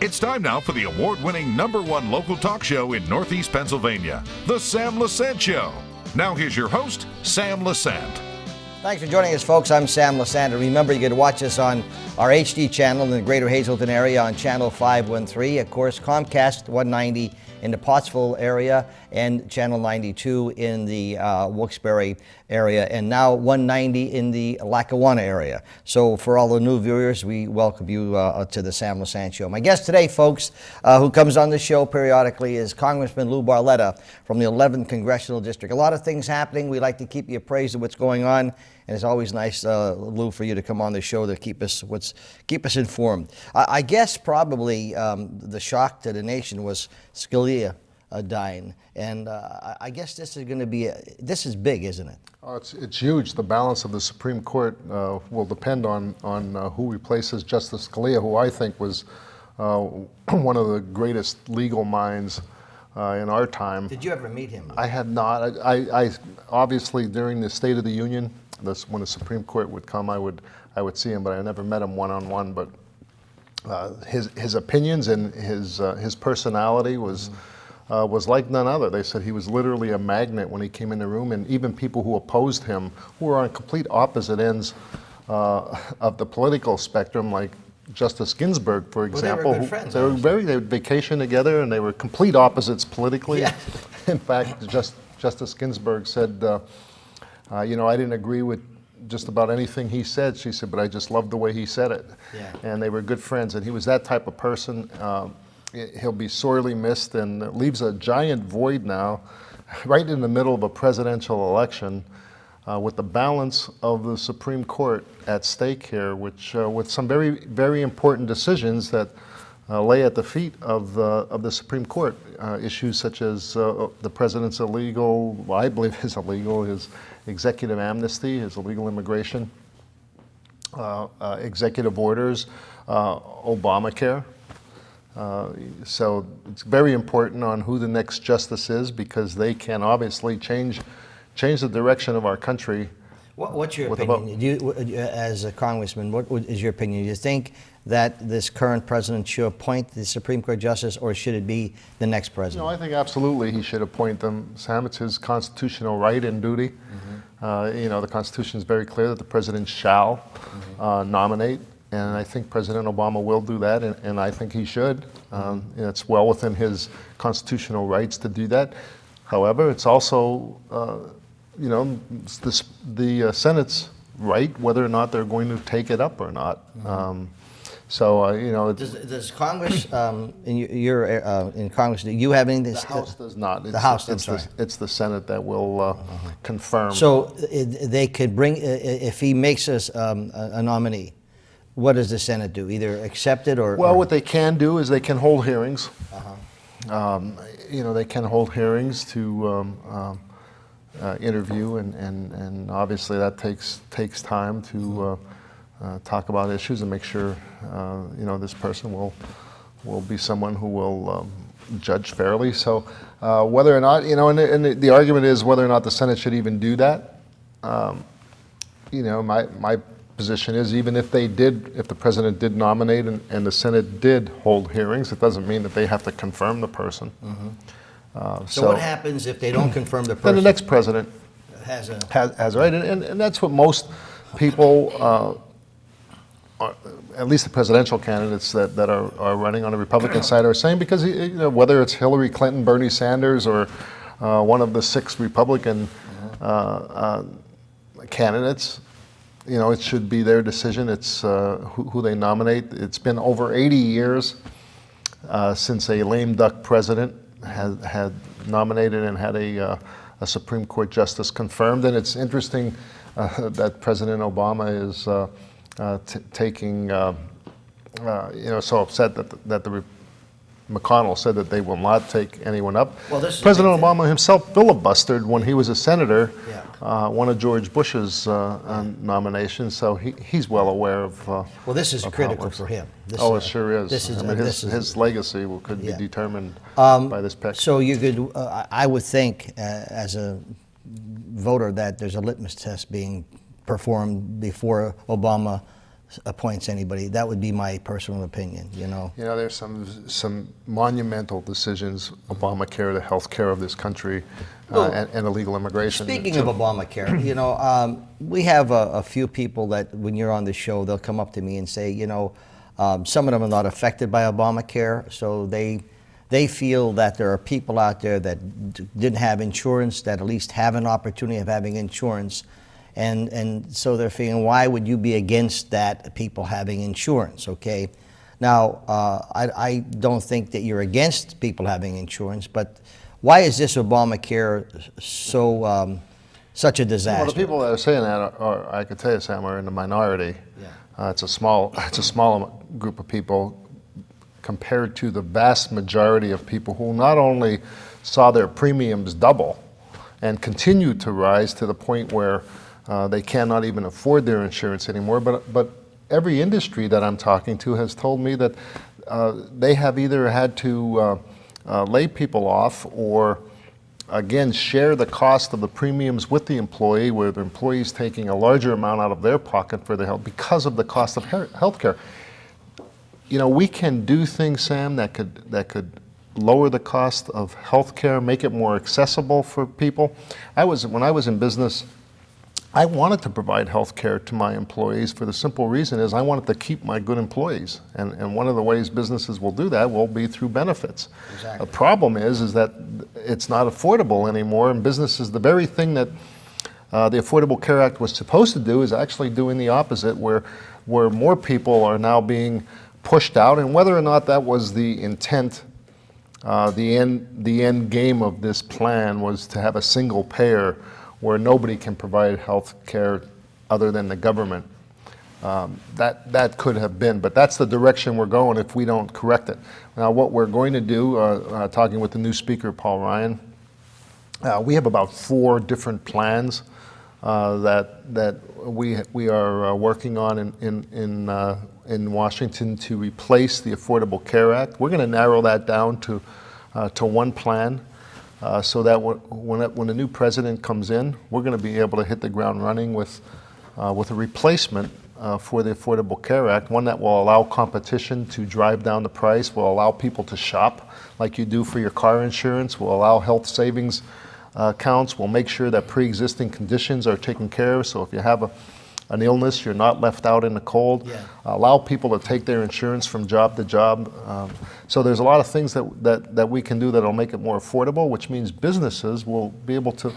It's time now for the award-winning #1 local talk show in Northeast Pennsylvania, The Sam Lesante Show. Now here's your host, Sam Lesante. Thanks for joining us, folks. I'm Sam Lesante. Remember, you can watch us on our HD channel in the greater Hazelton area on channel 513. Of course, Comcast 190 in the Pottsville area and channel 92 in the Wilkes-Barre area, and now 190 in the Lackawanna area. So for all the new viewers, we welcome you to the Sam Lesante Show. My guest today, folks, who comes on the show periodically is Congressman Lou Barletta from the 11th Congressional District. A lot of things happening. We like to keep you appraised of what's going on. And it's always nice, Lou, for you to come on the show to keep us informed. I guess probably the shock to the nation was Scalia dying, and I guess this is going to be this is big, isn't it? It's huge. The balance of the Supreme Court will depend on who replaces Justice Scalia, who I think was one of the greatest legal minds in our time. Did you ever meet him? I had not. I obviously during the State of the Union. When the Supreme Court would come, I would see him, but I never met him one-on-one. But his opinions and his personality was like none other. They said he was literally a magnet when he came in the room, and even people who opposed him, who were on complete opposite ends of the political spectrum, like Justice Ginsburg, for example. Well, they were good friends. They would vacation together, and they were complete opposites politically. Yeah. In fact, Justice Ginsburg said, I didn't agree with just about anything he said. She said, but I just loved the way he said it. Yeah. And they were good friends, and he was that type of person. He'll be sorely missed, and leaves a giant void now, right in the middle of a presidential election, with the balance of the Supreme Court at stake here, which with some very, very important decisions that lay at the feet of the Supreme Court. Issues such as the president's I believe is illegal, his executive amnesty, his illegal immigration, executive orders, Obamacare. So it's very important on who the next justice is, because they can obviously change the direction of our country. What's your opinion? As a congressman, what is your opinion? Do you think that this current president should appoint the Supreme Court justice, or should it be the next president? No, I think absolutely he should appoint them. Sam, it's his constitutional right and duty. Mm-hmm. The Constitution is very clear that the president shall nominate, and I think President Obama will do that, and I think he should. It's well within his constitutional rights to do that. However, it's also the Senate's right whether or not they're going to take it up or not. Mm-hmm. Does Congress, you're in Congress, do you have anything? The House does not. It's the Senate that will confirm. So they could bring, if he makes us a nominee, what does the Senate do? Either accept it or? Well, what they can do is they can hold hearings. They can hold hearings to interview, and obviously that takes time to talk about issues and make sure this person will be someone who will judge fairly. So whether or not and the argument is whether or not the Senate should even do that. My position is even if the president did nominate and the Senate did hold hearings, it doesn't mean that they have to confirm the person. Mm-hmm. So what happens if they don't confirm the person? Then the next president has right, and that's what most people, at least the presidential candidates that are running on the Republican side, are saying, because whether it's Hillary Clinton, Bernie Sanders, or one of the 6 Republican candidates, it should be their decision. It's who they nominate. It's been over 80 years since a lame duck president had nominated and had a Supreme Court justice confirmed. And it's interesting that President Obama is taking, so upset that McConnell said that they will not take anyone up. Well, President Obama himself filibustered when he was a senator, one of George Bush's nominations, so he's well aware of. Well, this is critical for him. It sure is. His legacy could be determined by this pick. So you could, I would think, as a voter, that there's a litmus test being performed before Obama appoints anybody. That would be my personal opinion, you know. You know, there's some monumental decisions, Obamacare, the health care of this country, and illegal immigration. Speaking of Obamacare, you know, we have a few people that when you're on the show, they'll come up to me and say, you know, some of them are not affected by Obamacare, so they feel that there are people out there that didn't have insurance that at least have an opportunity of having insurance. And so they're feeling, why would you be against that, people having insurance, okay? Now, I don't think that you're against people having insurance, but why is this Obamacare so such a disaster? Well, the people that are saying that are, I could tell you, Sam, are in the minority. Yeah. It's a small group of people compared to the vast majority of people who not only saw their premiums double and continue to rise to the point where they cannot even afford their insurance anymore. But every industry that I'm talking to has told me that they have either had to lay people off or, again, share the cost of the premiums with the employee, where the employee is taking a larger amount out of their pocket for their health because of the cost of health care. You know, we can do things, Sam, that could lower the cost of health care, make it more accessible for people. When I was in business, I wanted to provide health care to my employees for the simple reason is I wanted to keep my good employees. And one of the ways businesses will do that will be through benefits. Exactly. The problem is that it's not affordable anymore, and businesses, the very thing that the Affordable Care Act was supposed to do is actually doing the opposite, where more people are now being pushed out. And whether or not that was the intent, the end game of this plan was to have a single payer where nobody can provide health care other than the government. That could have been, but that's the direction we're going if we don't correct it. Now, what we're going to do, talking with the new speaker, Paul Ryan, we have about 4 different plans that we are working on in Washington to replace the Affordable Care Act. We're going to narrow that down to one plan. So that when a new president comes in, we're going to be able to hit the ground running with a replacement for the Affordable Care Act, one that will allow competition to drive down the price, will allow people to shop like you do for your car insurance, will allow health savings accounts, will make sure that pre-existing conditions are taken care of. So if you have an illness, you're not left out in the cold. Yeah. Allow people to take their insurance from job to job. So there's a lot of things that we can do that'll make it more affordable, which means businesses will be able to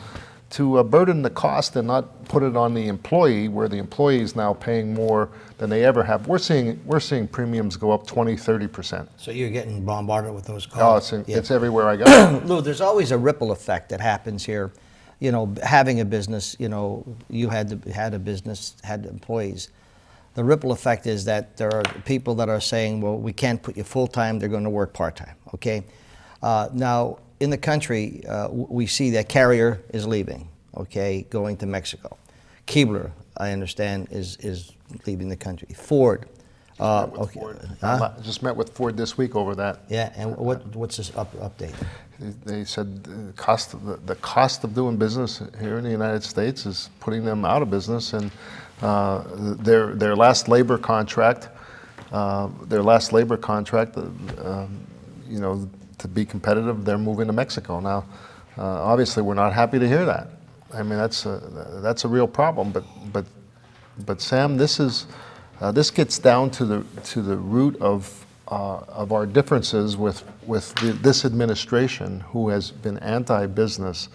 burden the cost and not put it on the employee, where the employee is now paying more than they ever have. We're seeing premiums go up 20-30%. So you're getting bombarded with those calls. Oh, it's everywhere I go. Lou, there's always a ripple effect that happens here. You know, having a business, you know, you had a business, had employees. The ripple effect is that there are people that are saying, well, we can't put you full-time, they're going to work part-time, okay? Now, in the country, we see that Carrier is leaving, okay, going to Mexico. Keebler, I understand, is leaving the country. Ford. Ford. I just met with Ford this week over that. Yeah, and what's this update? They said the cost of doing business here in the United States is putting them out of business, and their last labor contract, you know, to be competitive, they're moving to Mexico now. Obviously, we're not happy to hear that. I mean, that's a real problem. But Sam, this gets down to the root of our differences with this administration, who has been anti-business,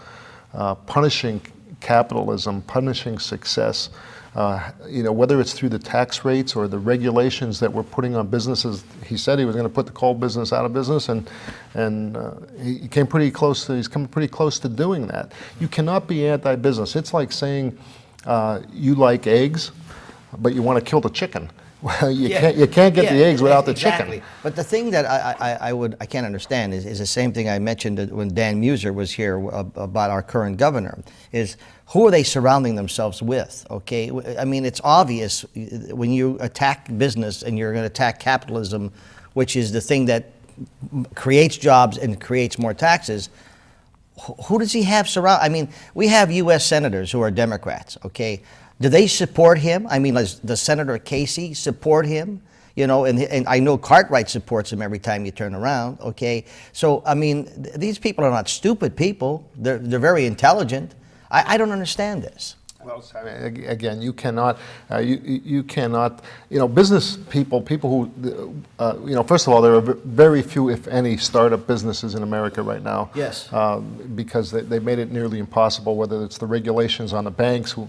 punishing capitalism, punishing success. You know, whether it's through the tax rates or the regulations that we're putting on businesses. He said he was going to put the coal business out of business, and he came pretty close to. He's come pretty close to doing that. You cannot be anti-business. It's like saying you like eggs, but you want to kill the chicken. Well, you can't get the eggs without the chicken. But the thing that I can't understand is the same thing I mentioned when Dan Muser was here about our current governor, is who are they surrounding themselves with, okay? I mean, it's obvious when you attack business and you're going to attack capitalism, which is the thing that creates jobs and creates more taxes. Who does he have surround? I mean, we have U.S. senators who are Democrats, okay? Do they support him? I mean, does Senator Casey support him? You know, and I know Cartwright supports him every time you turn around, okay? So, I mean, these people are not stupid people. They're very intelligent. I don't understand this. Well, Sammy, again, you cannot, you cannot, you know, business people who, you know, first of all, there are very few, if any, startup businesses in America right now. Yes. Because they made it nearly impossible, whether it's the regulations on the banks who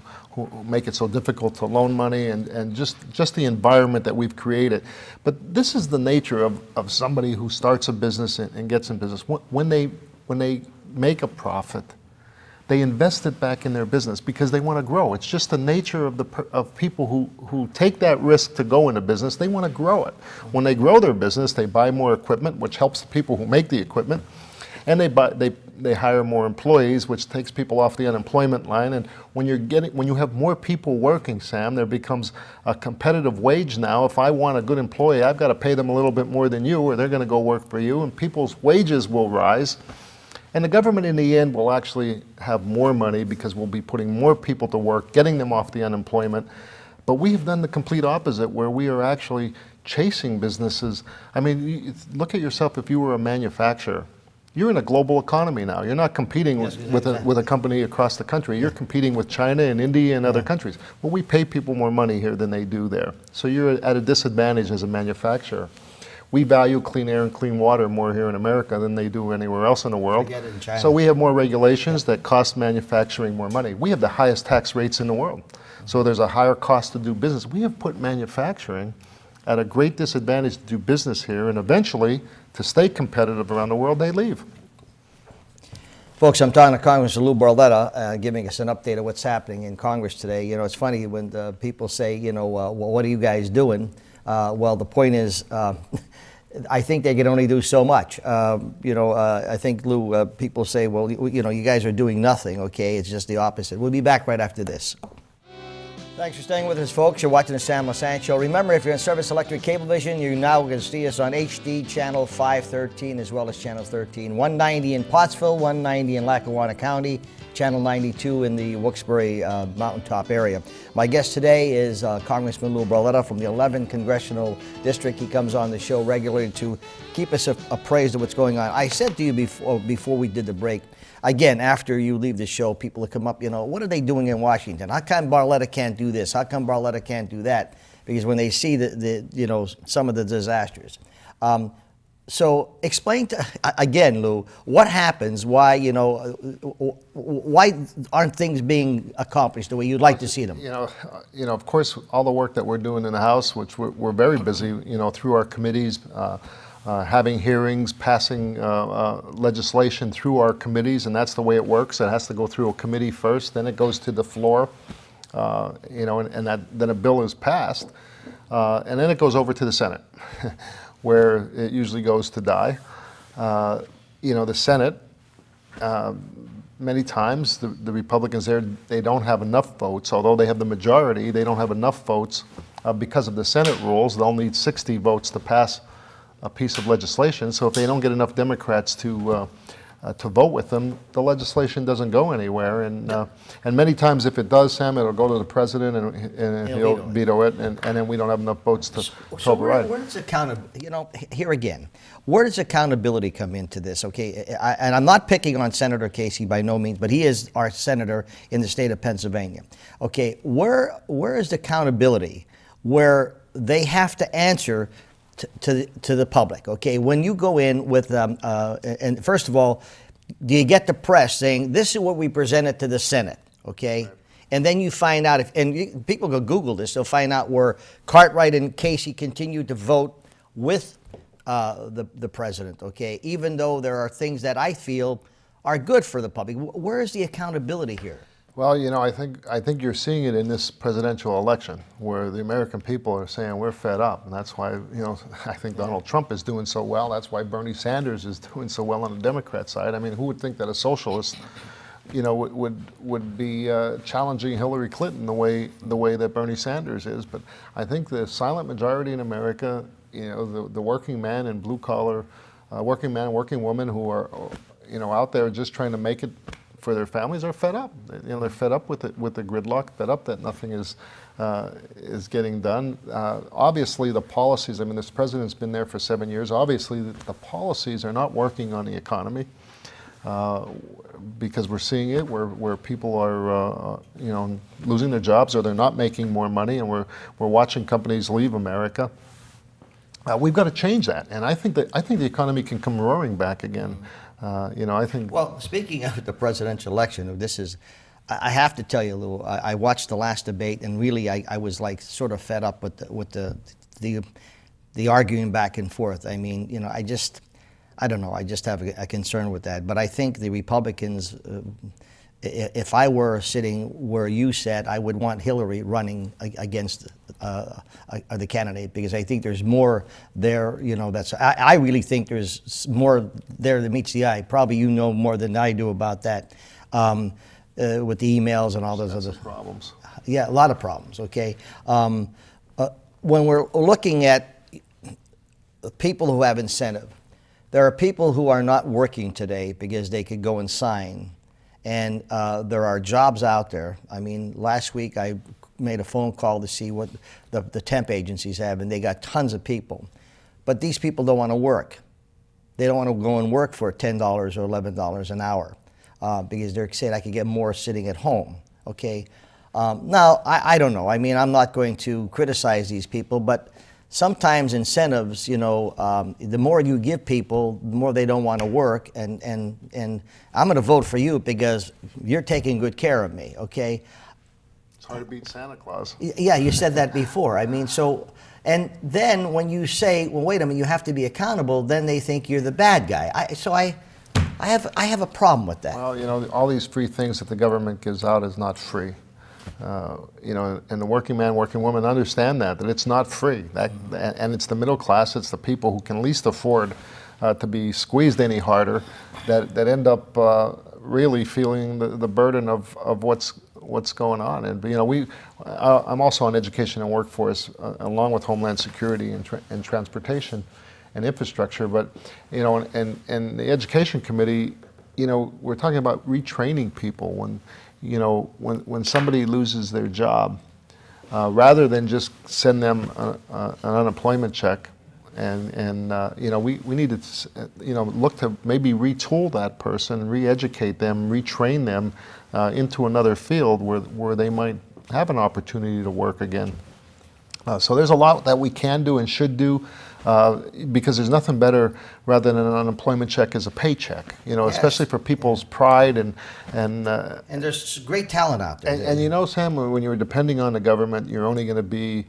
make it so difficult to loan money and just the environment that we've created. But this is the nature of somebody who starts a business and gets in business. When they make a profit, they invest it back in their business because they want to grow. It's just the nature of people who take that risk to go into business. They want to grow it. When they grow their business, they buy more equipment, which helps the people who make the equipment, and they hire more employees, which takes people off the unemployment line. And when you have more people working, Sam, there becomes a competitive wage now. If I want a good employee, I've got to pay them a little bit more than you, or they're going to go work for you, and people's wages will rise. And the government in the end will actually have more money because we'll be putting more people to work, getting them off the unemployment. But we have done the complete opposite, where we are actually chasing businesses. I mean, look at yourself. If you were a manufacturer, you're in a global economy now. You're not competing with a company across the country. You're competing with China and India and other countries. Well, we pay people more money here than they do there. So you're at a disadvantage as a manufacturer. We value clean air and clean water more here in America than they do anywhere else in the world. Forget it in China. So we have more regulations that cost manufacturing more money. We have the highest tax rates in the world. So there's a higher cost to do business. We have put manufacturing at a great disadvantage to do business here, and eventually, to stay competitive around the world, they leave. Folks, I'm talking to Congressman Lou Barletta, giving us an update of what's happening in Congress today. You know, it's funny when people say, you know, well, what are you guys doing? Well, the point is, I think they can only do so much. You know, I think, Lou, people say, well, you know, you guys are doing nothing, okay? It's just the opposite. We'll be back right after this. Thanks for staying with us, folks. You're watching the Sam Lesante Show. Remember, if you're in Service Electric Cablevision, you're now going to see us on HD Channel 513 as well as Channel 13. 190 in Pottsville, 190 in Lackawanna County, Channel 92 in the Wilkes-Barre Mountaintop area. My guest today is Congressman Lou Barletta from the 11th Congressional District. He comes on the show regularly to keep us appraised of what's going on. I said to you before we did the break, again, after you leave the show, people will come up, you know, what are they doing in Washington? How come Barletta can't do this? How come Barletta can't do that? Because when they see you know, some of the disasters. So explain to, again, Lou, what happens, why, you know, why aren't things being accomplished the way you'd like to see them? You know, of course, all the work that we're doing in the House, which we're very busy, you know, through our committees, having hearings, passing legislation through our committees, and that's the way it works. It has to go through a committee first, then it goes to the floor, you know, and then a bill is passed, and then it goes over to the Senate, where it usually goes to die. You know, the Senate, many times the Republicans there, they don't have enough votes. Although they have the majority, they don't have enough votes because of the Senate rules. They'll need 60 votes to pass a piece of legislation. So if they don't get enough Democrats to vote with them, the legislation doesn't go anywhere. And many times, if it does, Sam, it'll go to the president and he'll veto it, and then we don't have enough votes to override. Where does accountability, you know, here again, where does accountability come into this? Okay, and I'm not picking on Senator Casey by no means, but he is our senator in the state of Pennsylvania. Okay, where is the accountability where they have to answer to the public? Okay, when you go in with and first of all, do you get the press saying this is what we presented to the Senate? Okay, right. And then you find out people go Google this, they'll find out where Cartwright and Casey continued to vote with the president. Okay, even though there are things that I feel are good for the public. Where is the accountability here? Well, you know, I think you're seeing it in this presidential election, where the American people are saying we're fed up, and that's why, you know, I think Donald Trump is doing so well. That's why Bernie Sanders is doing so well on the Democrat side. I mean, who would think that a socialist, you know, would be challenging Hillary Clinton the way that Bernie Sanders is? But I think the silent majority in America, you know, the working man and blue collar, working man and working woman who are, you know, out there just trying to make it for their families are fed up. They're fed up with the gridlock, fed up that nothing is getting done. Obviously, the policies. I mean, this president's been there for 7 years. Obviously, the policies are not working on the economy. Because we're seeing it where people are losing their jobs, or they're not making more money, and we're watching companies leave America. We've got to change that, and I think the economy can come roaring back again. I think. Well, speaking of the presidential election, I have to tell you, Lou, I watched the last debate, and really I was like sort of fed up with the arguing back and forth. I mean, I don't know. I just have a concern with that. But I think the Republicans, if I were sitting where you sat, I would want Hillary running against the candidate, because I think there's more there. I really think there's more there that meets the eye. Probably you know more than I do about that, with the emails and all those other problems. Yeah, a lot of problems. Okay, when we're looking at people who have incentive. There are people who are not working today because they could go and sign, and there are jobs out there. I mean, last week I made a phone call to see what the temp agencies have, and they got tons of people. But these people don't want to work. They don't want to go and work for $10 or $11 an hour because they're saying I could get more sitting at home. Okay. Now, I don't know. I mean, I'm not going to criticize these people, but sometimes incentives, the more you give people, the more they don't want to work, and I'm going to vote for you because you're taking good care of me, okay? It's hard to beat Santa Claus. Yeah, you said that before. I mean, and then when you say, well, wait a minute, you have to be accountable, then they think you're the bad guy. I have a problem with that. Well, all these free things that the government gives out is not free. And the working man, working woman understand that it's not free. And it's the middle class, it's the people who can least afford to be squeezed any harder that end up really feeling the burden of what's going on. And I'm also on education and workforce, along with Homeland Security and transportation and infrastructure. But and the Education Committee, we're talking about retraining people when somebody loses their job, rather than just send them an unemployment check, and we need to look to maybe retool that person, re-educate them, retrain them into another field where they might have an opportunity to work again. So there's a lot that we can do and should do. Because there's nothing better rather than an unemployment check as a paycheck, Yes. Especially for people's pride and there's great talent out there. And Sam, when you're depending on the government, you're only going to be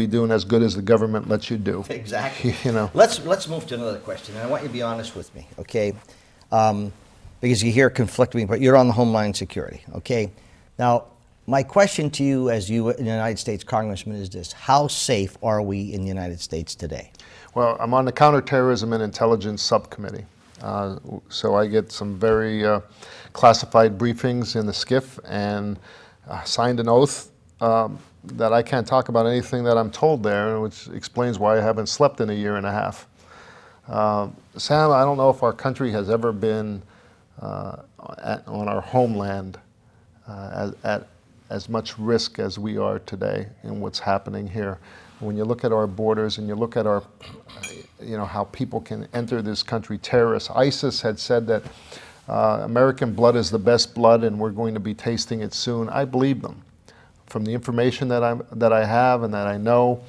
doing as good as the government lets you do. Exactly. Let's move to another question, and I want you to be honest with me, okay? Because you hear conflicting, but you're on the Homeland Security, okay? Now, my question to you as a United States Congressman is this: how safe are we in the United States today? Well, I'm on the Counterterrorism and Intelligence Subcommittee. So I get some very classified briefings in the SCIF, and signed an oath that I can't talk about anything that I'm told there, which explains why I haven't slept in a year and a half. Sam, I don't know if our country has ever been on our homeland at as much risk as we are today in what's happening here. When you look at our borders and you look at how people can enter this country, terrorists. ISIS had said that American blood is the best blood and we're going to be tasting it soon. I believe them. From the information that I have and that I know,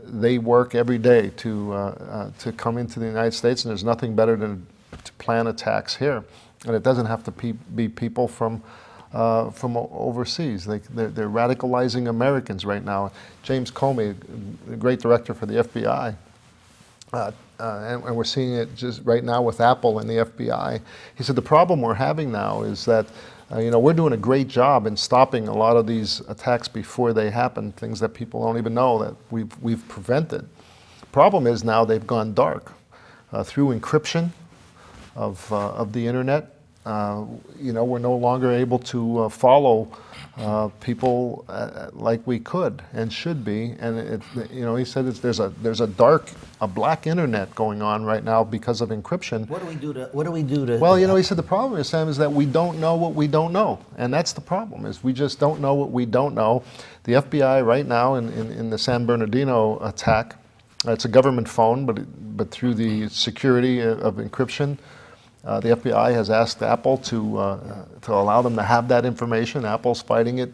they work every day to come into the United States, and there's nothing better than to plan attacks here. And it doesn't have to be people from overseas. They're radicalizing Americans right now. James Comey, the great director for the FBI, and we're seeing it just right now with Apple and the FBI. He said the problem we're having now is that we're doing a great job in stopping a lot of these attacks before they happen, things that people don't even know that we've prevented. Problem is now they've gone dark through encryption of the internet. we're no longer able to follow people like we could and should be. And he said there's a black internet going on right now because of encryption. What do we do to? Well, he said the problem is, Sam, is that we don't know what we don't know, and that's the problem. Is we just don't know what we don't know. The FBI right now in the San Bernardino attack, it's a government phone, but through the security of encryption. The FBI has asked Apple to allow them to have that information. Apple's fighting it,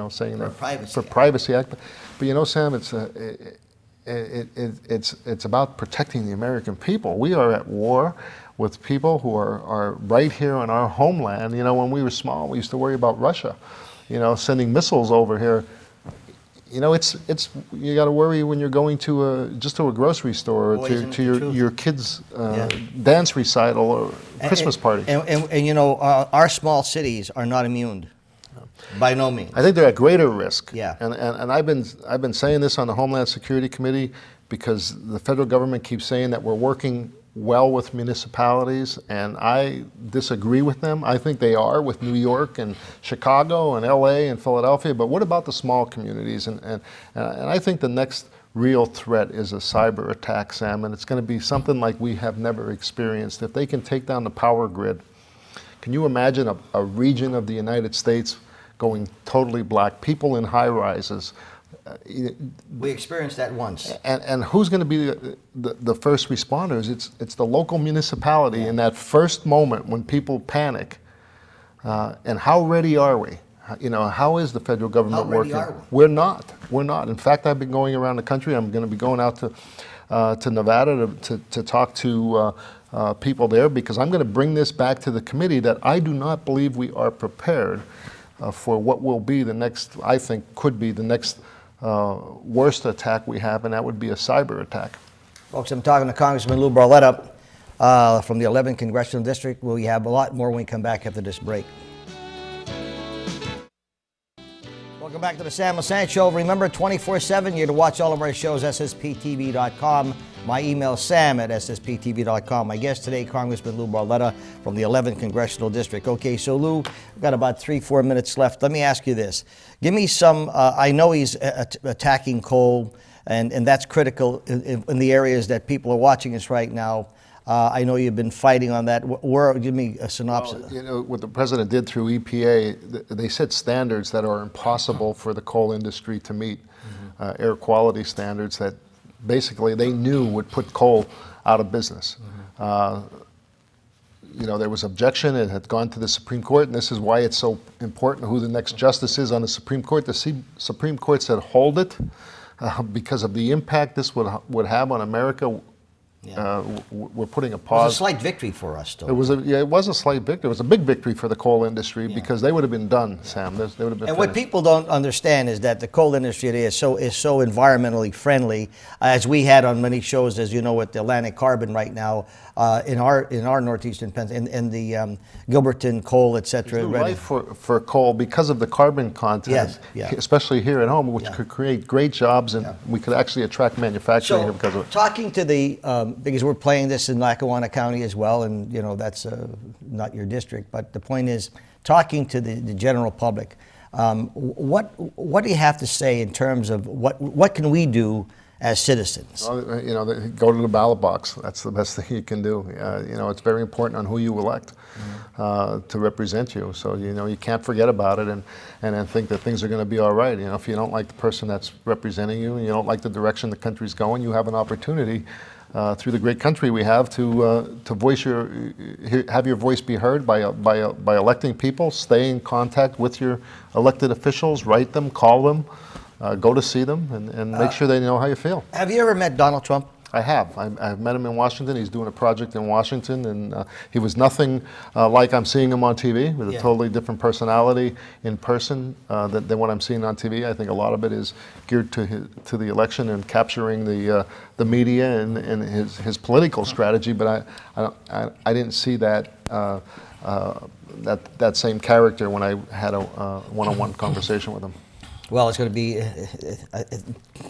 saying that for Privacy Act. But Sam, it's about protecting the American people. We are at war with people who are right here on our homeland. When we were small, we used to worry about Russia, sending missiles over here. You got to worry when you're going to just to a grocery store or to your kids' dance recital or Christmas party. And our small cities are not immune, by no means. I think they're at greater risk. Yeah. And I've been saying this on the Homeland Security Committee because the federal government keeps saying that we're working well with municipalities, and I disagree with them. I think they are with New York and Chicago and LA and Philadelphia, but what about the small communities? And I think the next real threat is a cyber attack, Sam, and it's going to be something like we have never experienced. If they can take down the power grid, can you imagine a region of the United States going totally black, people in high rises? We experienced that once. And who's going to be the first responders? It's the local municipality in that first moment when people panic. And how ready are we? How is the federal government working? How ready are we? We're not. In fact, I've been going around the country. I'm going to be going out to Nevada to talk to people there because I'm going to bring this back to the committee that I do not believe we are prepared for what will be the next, I think could be the next worst attack we have, and that would be a cyber attack. Folks, I'm talking to Congressman Lou Barletta from the 11th Congressional District. We have a lot more when we come back after this break. Welcome back to the Sam Lesante Show. Remember, 24/7, you're to watch all of our shows, ssptv.com. My email, sam@ssptv.com. My guest today, Congressman Lou Barletta from the 11th Congressional District. Okay, so Lou, we've got about 3-4 minutes left. Let me ask you this. Give me some, I know he's attacking coal, and that's critical in the areas that people are watching us right now. I know you've been fighting on that. Give me a synopsis. Well, what the president did through EPA, they set standards that are impossible for the coal industry to meet, air quality standards that basically they knew would put coal out of business. There was objection. It had gone to the Supreme Court, and this is why it's so important who the next justice is on the Supreme Court. The Supreme Court said hold it because of the impact this would have on America. We're putting a pause. It was a slight victory for us, though. It was a slight victory. It was a big victory for the coal industry because they would have been done, Sam. They would have been and finished. what people don't understand is that the coal industry today is so environmentally friendly, as we had on many shows, as you know, with the Atlantic Carbon right now in our northeastern Pennsylvania, in the Gilberton coal, etc. It's right for coal because of the carbon content, especially here at home, which could create great jobs, and we could actually attract manufacturing here because of it. Talking to the because we're playing this in Lackawanna County as well, and that's not your district, but the point is, talking to the general public, what do you have to say in terms of what can we do as citizens? Well, go to the ballot box. That's the best thing you can do. It's very important on who you elect to represent you. So you can't forget about it and then think that things are going to be all right. If you don't like the person that's representing you and you don't like the direction the country's going, you have an opportunity through the great country we have to voice have your voice be heard by electing people. Stay in contact with your elected officials, write them, call them, go to see them, and make sure they know how you feel. Have you ever met Donald Trump? I have. I've met him in Washington. He's doing a project in Washington, and he was nothing like I'm seeing him on TV, with a totally different personality in person than what I'm seeing on TV. I think a lot of it is geared to the election and capturing the media and his political strategy. But I didn't see that same character when I had a one-on-one conversation with him. Well, it's going to be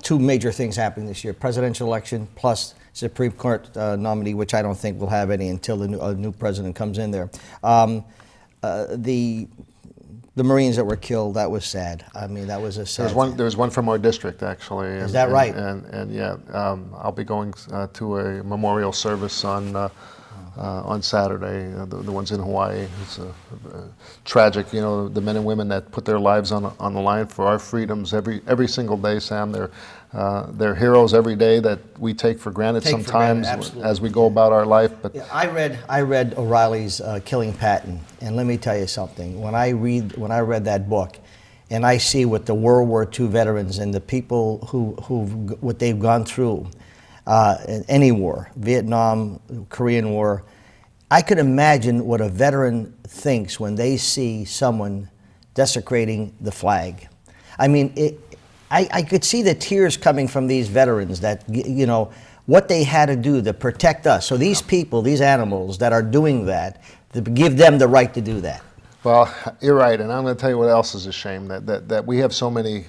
two major things happening this year: presidential election plus Supreme Court nominee, which I don't think we'll have any until the new president comes in there. The Marines that were killed, that was sad. I mean, that was a sad. There's one from our district, actually. Is that right? And yeah, I'll be going to a memorial service on Saturday. The ones in Hawaii. It's tragic, you know, the men and women that put their lives on the line for our freedoms every single day, Sam. They're heroes every day that we take for granted sometimes as we go about our life. But yeah, I read O'Reilly's Killing Patton, and let me tell you something. When I read that book, and I see what the World War II veterans and the people what they've gone through in any war, Vietnam, Korean War, I could imagine what a veteran thinks when they see someone desecrating the flag. I mean, I could see the tears coming from these veterans that, you know, what they had to do to protect us. So these people, these animals that are doing that, to give them the right to do that. Well, you're right, and I'm going to tell you what else is a shame, that we have so many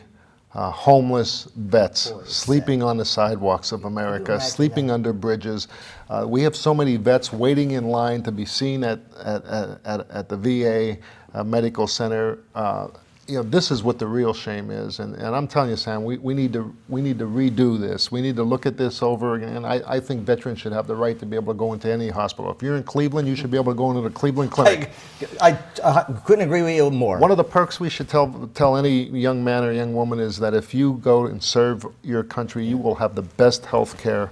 homeless vets sleeping on the sidewalks of America, sleeping under bridges. We have so many vets waiting in line to be seen at the VA medical center. You know, this is what the real shame is, and I'm telling you, Sam, we need to redo this. We need to look at this over again. I think veterans should have the right to be able to go into any hospital. If you're in Cleveland, you should be able to go into the Cleveland Clinic. I couldn't agree with you more. One of the perks we should tell any young man or young woman is that if you go and serve your country, you will have the best health care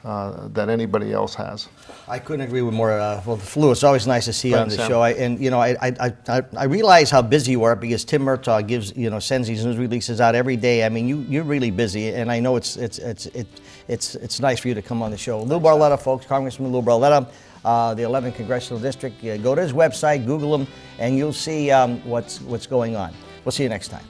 that anybody else has. I couldn't agree with more. Well, Lou, it's always nice to see you on the show. I realize how busy you are because Tim Murtaugh sends these news releases out every day. I mean, you're really busy, and I know it's nice for you to come on the show. Lou Barletta, folks, Congressman Lou Barletta, the 11th Congressional District. Go to his website, Google him, and you'll see what's going on. We'll see you next time.